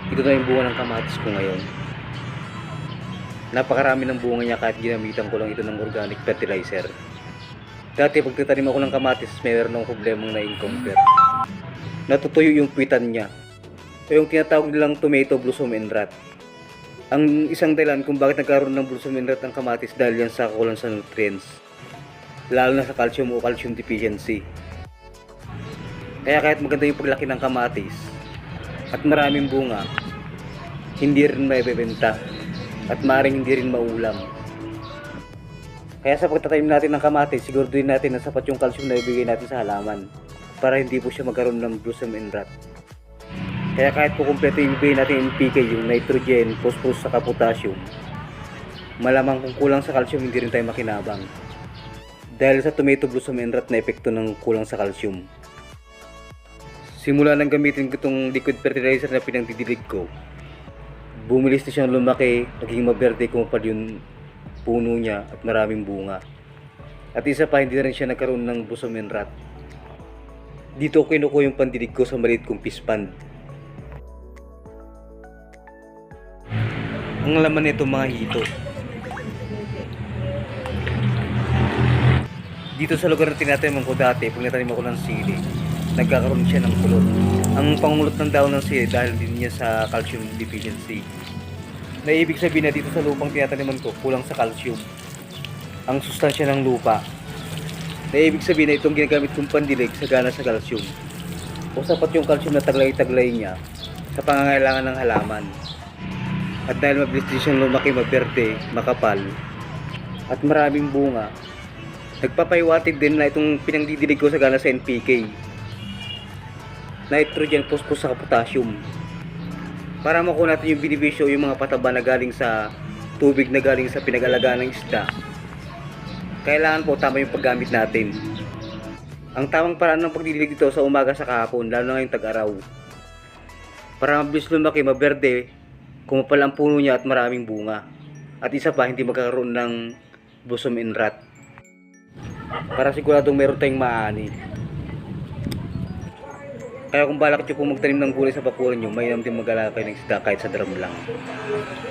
Ito na yung bunga ng kamatis ko ngayon. Napakarami ng bunga niya kahit ginamitan ko lang ito ng organic fertilizer. Dati pagtatanim ako ng kamatis, mayroon akong problemang na-encounter. Natutuyo yung puwitan niya. O yung tinatawag nilang tomato blossom and rot. Ang isang dahilan kung bakit nagkaroon ng blossom and rot ang kamatis dahil yan sa kakulangan sa nutrients. Lalo na sa calcium o calcium deficiency. Kaya kahit maganda yung paglaki ng kamatis at maraming bunga, hindi rin maibebenta at maaaring hindi rin maulam. Kaya sa pagtatanim natin ng kamatis, siguraduhin natin na sapat yung calcium na ibigay natin sa halaman para hindi po siya magkaroon ng blossom and rot. Kaya kahit po kumpleto yung ibigay natin NPK, yung nitrogen, phosphorus, saka potassium, malamang kung kulang sa calcium hindi rin tayo makinabang. Dahil sa tomato blossom and rot na epekto ng kulang sa calcium. Simula nang gamitin ko itong liquid fertilizer na pinagdidilig ko, bumilis na siyang lumaki, naging maberde kumapal yung puno niya at maraming bunga. At isa pa, hindi na rin siya nagkaroon ng blossom and rot. Dito ko kinukuha yung pandilig ko sa maliit kong fish pond. Ang laman nito mga hito. Dito sa lugar na tinatanim ko dati, pag natanim ako ng sili, nagkakaroon siya ng kulot. Ang pangulot ng daon ng sili dahil din niya sa calcium deficiency. Na ibig sabihin na dito sa lupang tinataniman ko, kulang sa calcium. Ang sustansya ng lupa. Na ibig sabihin na itong ginagamit kong pandilig sagana sa calcium. O sapat yung calcium na taglay-taglay niya sa pangangailangan ng halaman. At dahil mabilis din siyang lumaki, maberde, makapal, at maraming bunga, nagpapaiwatig din na itong pinangdidilig ko sagana sa NPK. Nitrogen, phosphorus, saka potassium. Para makuha natin yung benepisyo, yung mga pataba na galing sa tubig na galing sa pinag-alagaan ng isda, kailangan po tama yung paggamit natin. Ang tamang paraan ng pagdidilig dito sa umaga sa kahapon, lalo na ngayong tag-araw. Para mabilis lumaki, maberde, kumapal ang puno niya at maraming bunga. At isa pa, hindi magkakaroon ng blossom and rot. Para siguradong meron tayong maani. Kaya kung balak nyo po magtanim ng gulay sa bakuran nyo, mainam din mag-alaga kayo ng isda kahit sa drum lang.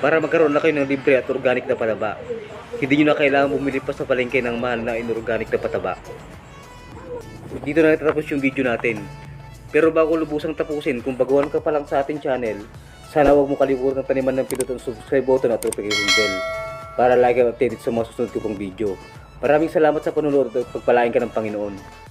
Para magkaroon na kayo ng libre at organic na pataba. Hindi nyo na kailangan bumili pa sa palengke ng mahal na inorganic na pataba. Dito na natatapos yung video natin. Pero bago lubusang tapusin, kung baguhan ka pa lang sa ating channel, sana huwag mo kalimutan taniman ng pindutan subscribe button at notification bell para lagi updated sa mga susunod ko pong video. Maraming salamat sa panonood at pagpalain ka ng Panginoon.